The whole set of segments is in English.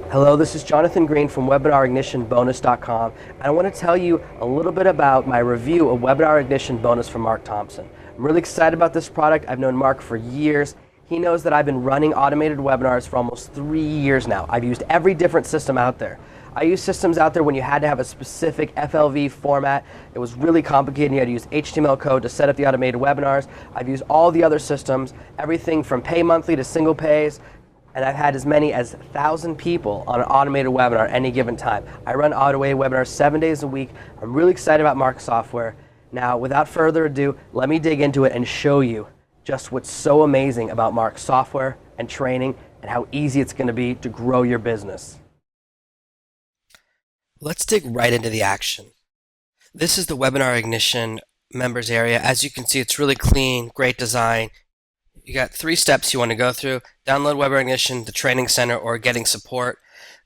Hello, this is Jonathan Green from WebinarIgnitionBonus.com, and I want to tell you a little bit about my review of Webinar Ignition Bonus from Mark Thompson. I'm really excited about this product. I've known Mark for years. He knows that I've been running automated webinars for almost 3 years now. I've used every different system out there. I used systems out there when you had to have a specific FLV format. It was really complicated. You had to use HTML code to set up the automated webinars. I've used all the other systems, everything from pay monthly to single pays. And I've had as many as 1,000 people on an automated webinar at any given time. I run automated webinars 7 days a week. I'm really excited about Mark's software. Now, without further ado, let me dig into it and show you just what's so amazing about Mark's software and training and how easy it's going to be to grow your business. Let's dig right into the action. This is the Webinar Ignition members area. As you can see, it's really clean, great design. You got 3 steps you want to go through: download Webinar Ignition, the training center, or getting support.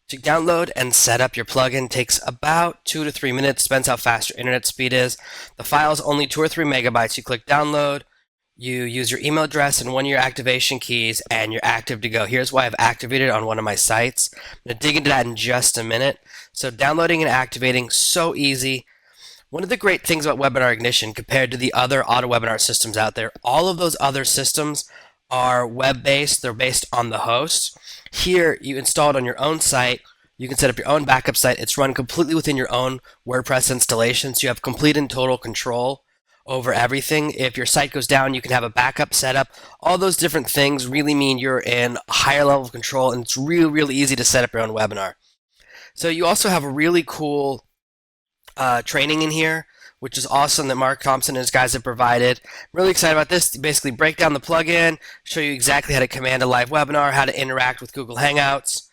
To download and set up your plugin takes about 2 to 3 minutes. Depends how fast your internet speed is. The file is only 2 or 3 megabytes. You click download, you use your email address and one of your activation keys, and you're active to go. Here's why I've activated on one of my sites. I'm going to dig into that in just a minute. So downloading and activating, so easy. One of the great things about Webinar Ignition compared to the other auto webinar systems out there, all of those other systems are web-based. They're based on the host. Here, you install it on your own site. You can set up your own backup site. It's run completely within your own WordPress installation, so you have complete and total control over everything. If your site goes down, you can have a backup set up. All those different things really mean you're in a higher level of control, and it's really, really easy to set up your own webinar. So you also have a really cool training in here, which is awesome, that Mark Thompson and his guys have provided. I'm really excited about this. To basically break down the plugin, show you exactly how to command a live webinar, how to interact with Google Hangouts.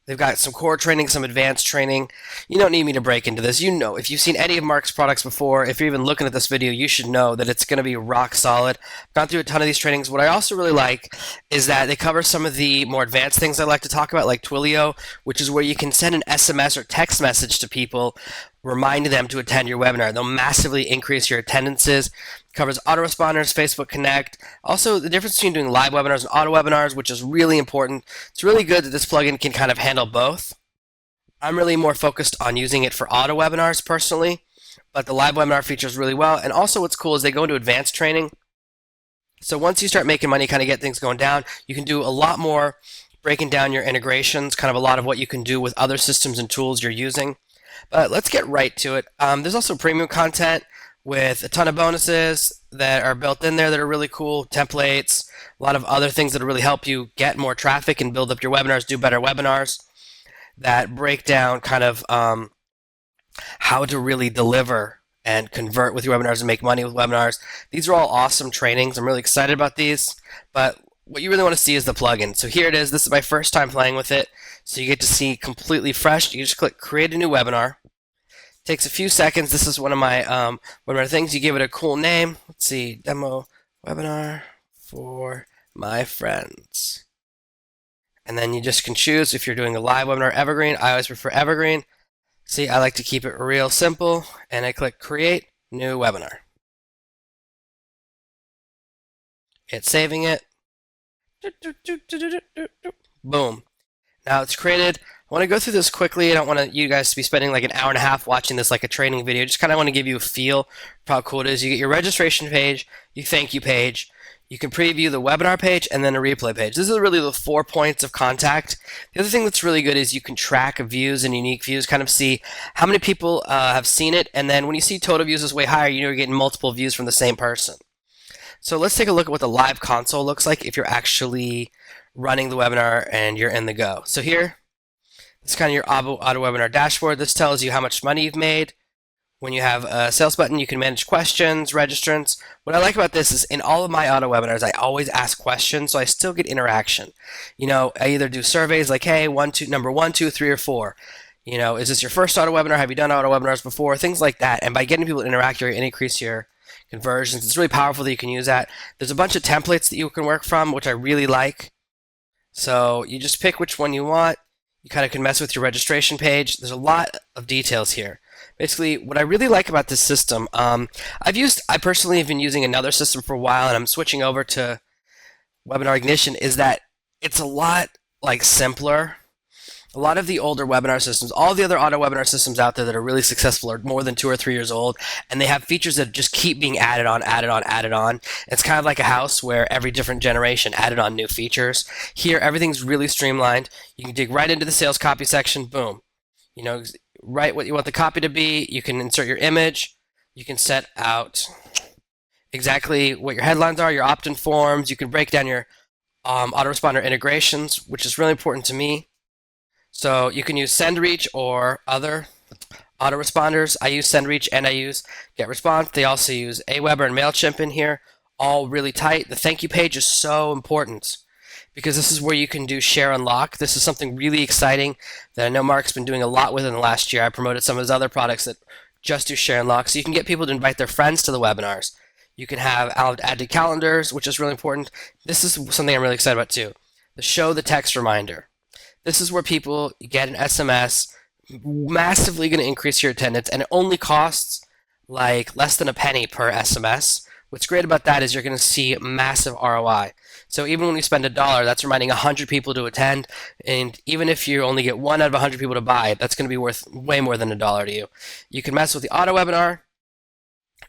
They've got some core training, some advanced training. You don't need me to break into this. You know, if you've seen any of Mark's products before, if you're even looking at this video, you should know that it's going to be rock solid. I've gone through a ton of these trainings. What I also really like is that they cover some of the more advanced things I like to talk about, like Twilio, which is where you can send an SMS or text message to people reminding them to attend your webinar. They'll massively increase your attendances. It covers autoresponders, Facebook Connect. Also, the difference between doing live webinars and auto webinars, which is really important. It's really good that this plugin can kind of handle both. I'm really more focused on using it for auto webinars personally, but the live webinar features really well. And also what's cool is they go into advanced training. So once you start making money, kind of get things going down, you can do a lot more breaking down your integrations, kind of a lot of what you can do with other systems and tools you're using. But let's get right to it. There's also premium content with a ton of bonuses that are built in there that are really cool, templates, a lot of other things that will really help you get more traffic and build up your webinars, do better webinars, that break down kind of how to really deliver and convert with your webinars and make money with webinars. These are all awesome trainings. I'm really excited about these, but what you really want to see is the plugin. So here it is. This is my first time playing with it. So you get to see completely fresh. You just click create a new webinar. It takes a few seconds. This is one of my webinar things. You give it a cool name. Let's see, demo webinar for my friends. And then you just can choose if you're doing a live webinar, evergreen. I always prefer evergreen. See, I like to keep it real simple. And I click create new webinar. It's saving it. Boom. Now it's created. I want to go through this quickly. I don't want you guys to be spending like an hour and a half watching this like a training video. Just kind of want to give you a feel for how cool it is. You get your registration page, your thank you page. You can preview the webinar page and then a replay page. This is really the 4 points of contact. The other thing that's really good is you can track views and unique views, kind of see how many people have seen it. And then when you see total views is way higher, you know you're getting multiple views from the same person. So let's take a look at what the live console looks like if you're actually running the webinar and you're in the go. So here, it's kind of your auto webinar dashboard. This tells you how much money you've made. When you have a sales button, you can manage questions, registrants. What I like about this is in all of my auto webinars, I always ask questions, so I still get interaction. You know, I either do surveys like, hey, number 1, 2, 3, or 4. You know, is this your first auto webinar? Have you done auto webinars before? Things like that. And by getting people to interact, you're going to increase your conversions. It's really powerful that you can use that. There's a bunch of templates that you can work from, which I really like. So you just pick which one you want. You kind of can mess with your registration page. There's a lot of details here. Basically, what I really like about this system, I personally have been using another system for a while, and I'm switching over to Webinar Ignition, is that it's a lot like simpler. A lot of the older webinar systems, all the other auto webinar systems out there that are really successful are more than 2 or 3 years old, and they have features that just keep being added on, added on, added on. It's kind of like a house where every different generation added on new features. Here, everything's really streamlined. You can dig right into the sales copy section, boom. You know, write what you want the copy to be. You can insert your image. You can set out exactly what your headlines are, your opt-in forms. You can break down your autoresponder integrations, which is really important to me. So you can use SendReach or other autoresponders. I use SendReach and I use GetResponse. They also use Aweber and MailChimp in here, all really tight. The thank you page is so important because this is where you can do share unlock. This is something really exciting that I know Mark's been doing a lot with in the last year. I promoted some of his other products that just do share unlock. So you can get people to invite their friends to the webinars. You can have add to calendars, which is really important. This is something I'm really excited about too. The show the text reminder. This is where people get an SMS, massively going to increase your attendance, and it only costs like less than a penny per SMS. What's great about that is you're going to see massive ROI. So even when you spend $1, that's reminding 100 people to attend, and even if you only get 1 out of 100 people to buy it, that's going to be worth way more than $1 to you. You can mess with the auto webinar,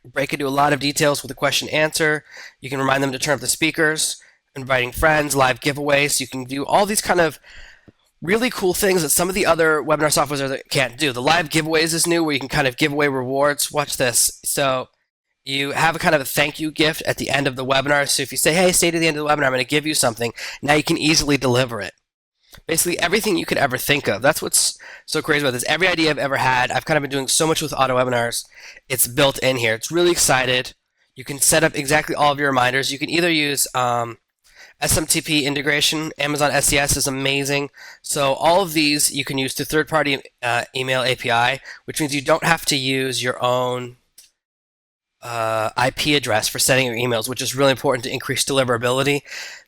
break into a lot of details with a question answer. You can remind them to turn up the speakers, inviting friends, live giveaways. You can do all these kind of really cool things that some of the other webinar softwares can't do. The live giveaways is new, where you can kind of give away rewards. Watch this. So you have a kind of a thank you gift at the end of the webinar. So if you say, hey, stay to the end of the webinar, I'm going to give you something, now you can easily deliver it. Basically everything you could ever think of. That's what's so crazy about this. Every idea I've ever had, I've kind of been doing so much with auto webinars. It's built in here. It's really excited. You can set up exactly all of your reminders. You can either use SMTP integration. Amazon SES is amazing. So all of these you can use through third-party email API, which means you don't have to use your own IP address for setting your emails, which is really important to increase deliverability.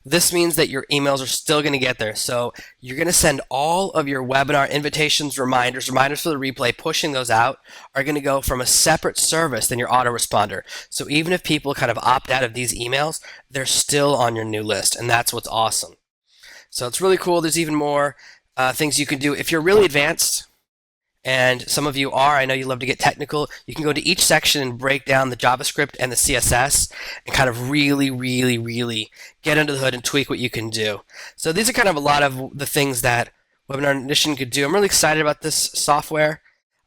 This means that your emails are still going to get there. So you're going to send all of your webinar invitations, reminders for the replay, pushing those out are going to go from a separate service than your autoresponder. So even if people kind of opt out of these emails, they're still on your new list, and that's what's awesome. So it's really cool. There's even more things you can do. If you're really advanced, and some of you are, I know you love to get technical, you can go to each section and break down the JavaScript and the CSS and kind of really, really, really get under the hood and tweak what you can do. So these are kind of a lot of the things that WebinarIgnition could do. I'm really excited about this software.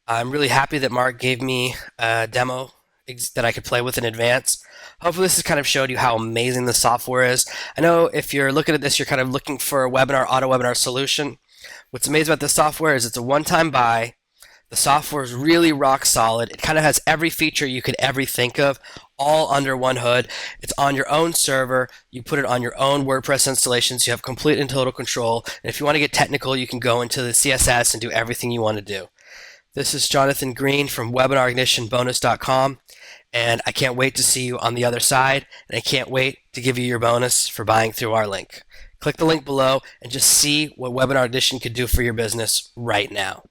I'm really happy that Mark gave me a demo that I could play with in advance. Hopefully this has kind of showed you how amazing the software is. I know if you're looking at this, you're kind of looking for a auto webinar solution. What's amazing about this software is it's a one-time buy. The software is really rock solid. It kind of has every feature you could ever think of, all under one hood. It's on your own server. You put it on your own WordPress installations. You have complete and total control. And if you want to get technical, you can go into the CSS and do everything you want to do. This is Jonathan Green from WebinarIgnitionBonus.com, and I can't wait to see you on the other side, and I can't wait to give you your bonus for buying through our link. Click the link below and just see what WebinarIgnition could do for your business right now.